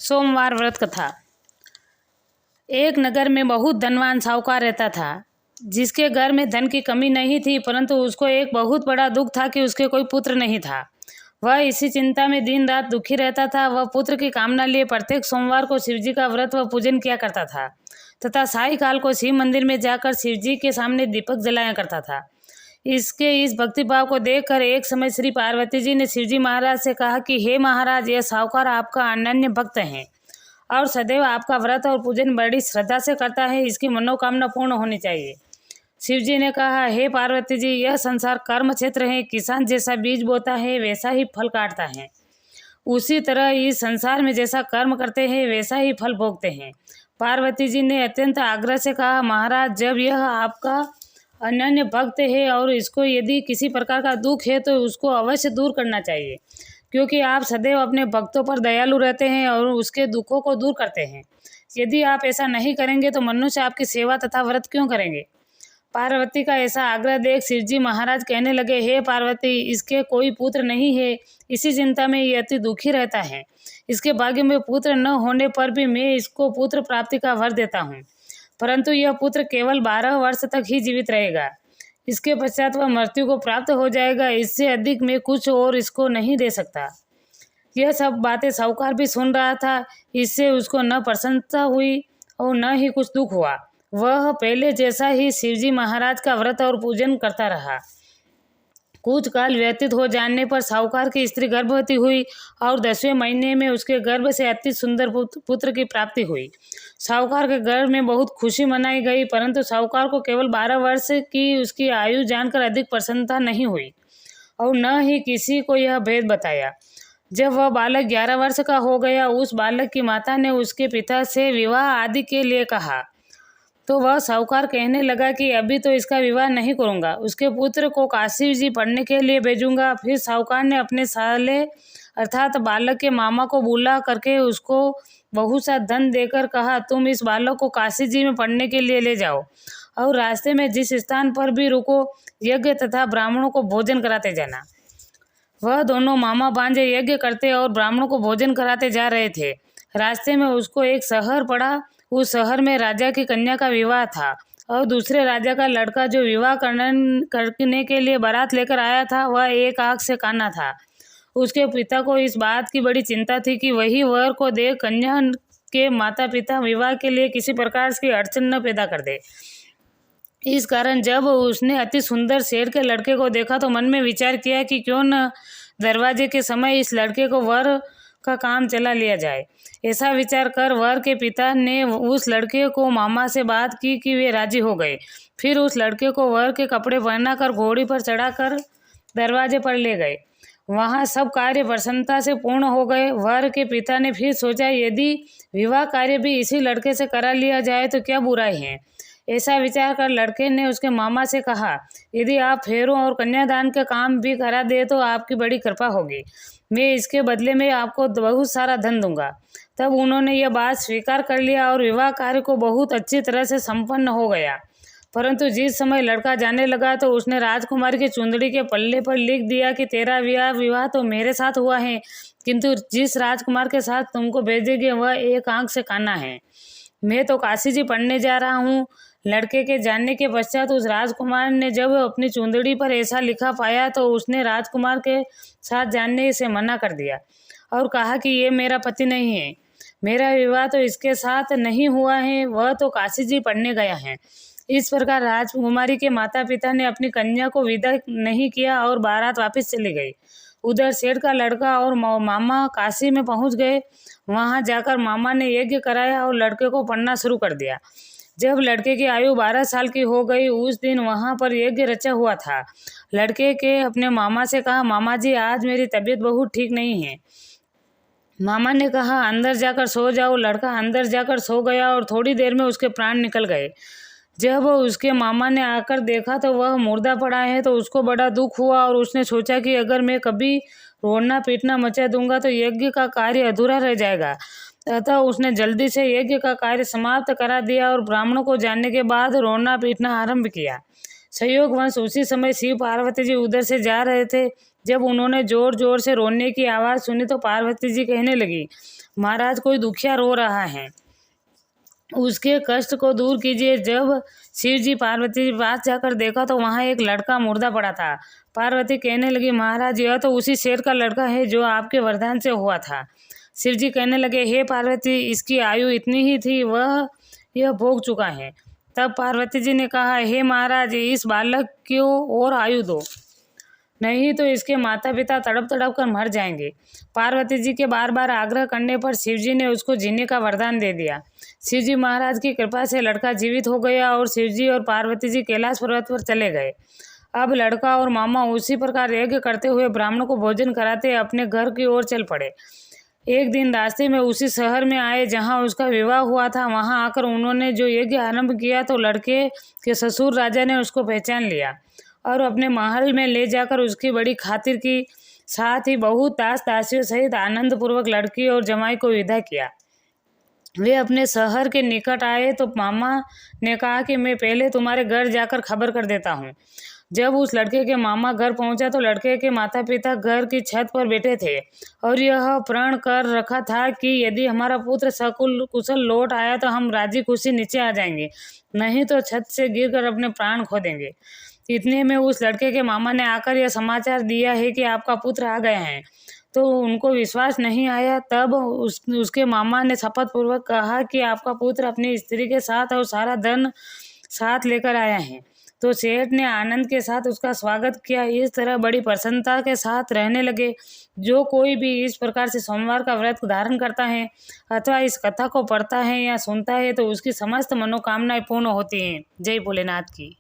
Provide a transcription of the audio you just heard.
सोमवार व्रत कथा। एक नगर में बहुत धनवान साहूकार रहता था, जिसके घर में धन की कमी नहीं थी, परंतु उसको एक बहुत बड़ा दुख था कि उसके कोई पुत्र नहीं था। वह इसी चिंता में दिन रात दुखी रहता था। वह पुत्र की कामना लिए प्रत्येक सोमवार को शिवजी का व्रत व पूजन किया करता था तथा सायंकाल को शिव मंदिर में जाकर शिवजी के सामने दीपक जलाया करता था। इसके इस भक्तिभाव को देखकर एक समय श्री पार्वती जी ने शिवजी महाराज से कहा कि हे महाराज, यह साहूकार आपका अनन्य भक्त है और सदैव आपका व्रत और पूजन बड़ी श्रद्धा से करता है। इसकी मनोकामना पूर्ण होनी चाहिए। शिवजी ने कहा, हे पार्वती जी, यह संसार कर्म क्षेत्र है। किसान जैसा बीज बोता है वैसा ही फल काटता है। उसी तरह इस संसार में जैसा कर्म करते हैं वैसा ही फल भोगते हैं। पार्वती जी ने अत्यंत आग्रह से कहा, महाराज, जब यह आपका अनन्य भक्त है और इसको यदि किसी प्रकार का दुख है तो उसको अवश्य दूर करना चाहिए, क्योंकि आप सदैव अपने भक्तों पर दयालु रहते हैं और उसके दुखों को दूर करते हैं। यदि आप ऐसा नहीं करेंगे तो मनुष्य आपकी सेवा तथा व्रत क्यों करेंगे। पार्वती का ऐसा आग्रह देख शिवजी महाराज कहने लगे, हे पार्वती, इसके कोई पुत्र नहीं है, इसी चिंता में ये अति दुखी रहता है। इसके भाग्य में पुत्र न होने पर भी मैं इसको पुत्र प्राप्ति का वर देता हूँ, परंतु यह पुत्र केवल 12 वर्ष तक ही जीवित रहेगा। इसके पश्चात वह मृत्यु को प्राप्त हो जाएगा। इससे अधिक मैं कुछ और इसको नहीं दे सकता। यह सब बातें साहूकार भी सुन रहा था। इससे उसको न प्रसन्नता हुई और न ही कुछ दुख हुआ। वह पहले जैसा ही शिवजी महाराज का व्रत और पूजन करता रहा। कुछ काल व्यतीत हो जाने पर साहूकार की स्त्री गर्भवती हुई और 10वें महीने में उसके गर्भ से अति सुंदर पुत्र की प्राप्ति हुई। साहूकार के घर में बहुत खुशी मनाई गई, परंतु साहूकार को केवल 12 वर्ष की उसकी आयु जानकर अधिक प्रसन्नता नहीं हुई और न ही किसी को यह भेद बताया। जब वह बालक 11 वर्ष का हो गया, उस बालक की माता ने उसके पिता से विवाह आदि के लिए कहा, तो वह साहूकार कहने लगा कि अभी तो इसका विवाह नहीं करूंगा, उसके पुत्र को काशी जी पढ़ने के लिए भेजूंगा। फिर साहूकार ने अपने साले अर्थात बालक के मामा को बुला करके उसको बहुत सा धन देकर कहा, तुम इस बालक को काशी जी में पढ़ने के लिए ले जाओ और रास्ते में जिस स्थान पर भी रुको, यज्ञ तथा ब्राह्मणों को भोजन कराते जाना। वह दोनों मामा भांजे यज्ञ करते और ब्राह्मणों को भोजन कराते जा रहे थे। रास्ते में उसको एक शहर पड़ा। उस शहर में राजा की कन्या का विवाह था और दूसरे राजा का लड़का जो विवाह करने के लिए बारात लेकर आया था, वह एक आंख से काना था। उसके पिता को इस बात की बड़ी चिंता थी कि वही वर को देख कन्या के माता पिता विवाह के लिए किसी प्रकार की अड़चन न पैदा कर दे। इस कारण जब उसने अति सुंदर शेर के लड़के को देखा तो मन में विचार किया कि क्यों न दरवाजे के समय इस लड़के को वर का काम चला लिया जाए। ऐसा विचार कर वर के पिता ने उस लड़के को मामा से बात की कि वे राजी हो गए। फिर उस लड़के को वर के कपड़े पहनाकर घोड़ी पर चढ़ाकर दरवाजे पर ले गए। वहाँ सब कार्य प्रसन्नता से पूर्ण हो गए। वर के पिता ने फिर सोचा, यदि विवाह कार्य भी इसी लड़के से करा लिया जाए तो क्या बुराई है। ऐसा विचार कर लड़के ने उसके मामा से कहा, यदि आप फेरों और कन्यादान का काम भी करा दे तो आपकी बड़ी कृपा होगी। मैं इसके बदले में आपको बहुत सारा धन दूंगा। तब उन्होंने यह बात स्वीकार कर लिया और विवाह कार्य को बहुत अच्छी तरह से संपन्न हो गया। परंतु जिस समय लड़का जाने लगा तो उसने राजकुमारी की चुंदड़ी के पल्ले पर लिख दिया कि तेरा विवाह तो मेरे साथ हुआ है, किंतु जिस राजकुमार के साथ तुमको भेजेंगे वह एक आंख से काना है। मैं तो काशी जी पढ़ने जा रहा हूँ। लड़के के जानने के पश्चात उस राजकुमार ने जब अपनी चुंदड़ी पर ऐसा लिखा पाया तो उसने राजकुमार के साथ जानने से मना कर दिया और कहा कि ये मेरा पति नहीं है, मेरा विवाह तो इसके साथ नहीं हुआ है, वह तो काशी जी पढ़ने गया है। इस प्रकार राजकुमारी के माता पिता ने अपनी कन्या को विदा नहीं किया और बारात वापस चली गई। उधर सेठ का लड़का और मामा काशी में पहुंच गए। वहां जाकर मामा ने यज्ञ कराया और लड़के को पढ़ना शुरू कर दिया। जब लड़के की आयु 12 साल की हो गई, उस दिन वहां पर यज्ञ रचा हुआ था। लड़के के अपने मामा से कहा, मामा जी, आज मेरी तबीयत बहुत ठीक नहीं है। मामा ने कहा, अंदर जाकर सो जाओ। लड़का अंदर जाकर सो गया और थोड़ी देर में उसके प्राण निकल गए। जब उसके मामा ने आकर देखा तो वह मुर्दा पड़ा है तो उसको बड़ा दुख हुआ और उसने सोचा कि अगर मैं कभी रोना पीटना मचा दूंगा तो यज्ञ का कार्य अधूरा रह जाएगा। अतः उसने जल्दी से यज्ञ का कार्य समाप्त करा दिया और ब्राह्मणों को जानने के बाद रोना पीटना आरंभ किया। संयोगवश उसी समय शिव पार्वती जी उधर से जा रहे थे। जब उन्होंने जोर जोर से रोने की आवाज़ सुनी तो पार्वती जी कहने लगी, महाराज, कोई दुखिया रो रहा है, उसके कष्ट को दूर कीजिए। जब शिव जी पार्वती के पास जाकर देखा तो वहाँ एक लड़का मुर्दा पड़ा था। पार्वती कहने लगी, महाराज, यह तो उसी शेर का लड़का है जो आपके वरदान से हुआ था। शिव जी कहने लगे, हे पार्वती, इसकी आयु इतनी ही थी, वह यह भोग चुका है। तब पार्वती जी ने कहा, हे महाराज, इस बालक को और आयु दो, नहीं तो इसके माता पिता तड़प तड़प कर मर जाएंगे। पार्वती जी के बार बार आग्रह करने पर शिवजी ने उसको जीने का वरदान दे दिया। शिवजी महाराज की कृपा से लड़का जीवित हो गया और शिवजी और पार्वती जी कैलाश पर्वत पर चले गए। अब लड़का और मामा उसी प्रकार यज्ञ करते हुए ब्राह्मणों को भोजन कराते अपने घर की ओर चल पड़े। एक दिन रास्ते में उसी शहर में आए जहाँ उसका विवाह हुआ था। वहाँ आकर उन्होंने जो यज्ञ आरंभ किया तो लड़के के ससुर राजा ने उसको पहचान लिया और अपने महल में ले जाकर उसकी बड़ी खातिर की। साथ ही बहुत दास दासियों सहित आनंद पूर्वक लड़की और जमाई को विदा किया। वे अपने शहर के निकट आए तो मामा ने कहा कि मैं पहले तुम्हारे घर जाकर खबर कर देता हूँ। जब उस लड़के के मामा घर पहुंचा तो लड़के के माता पिता घर की छत पर बैठे थे और यह प्रण कर रखा था कि यदि हमारा पुत्र सकुल कुशल लौट आया तो हम राजी खुशी नीचे आ जाएंगे, नहीं तो छत से गिरकर अपने प्राण खो देंगे। इतने में उस लड़के के मामा ने आकर यह समाचार दिया है कि आपका पुत्र आ गए हैं। तो उनको विश्वास नहीं आया। तब उसके मामा ने शपथ पूर्वक कहा कि आपका पुत्र अपनी स्त्री के साथ और सारा धन साथ लेकर आया है। तो सेठ ने आनंद के साथ उसका स्वागत किया। इस तरह बड़ी प्रसन्नता के साथ रहने लगे। जो कोई भी इस प्रकार से सोमवार का व्रत धारण करता है अथवा इस कथा को पढ़ता है या सुनता है तो उसकी समस्त मनोकामनाएं पूर्ण होती हैं। जय भोलेनाथ की।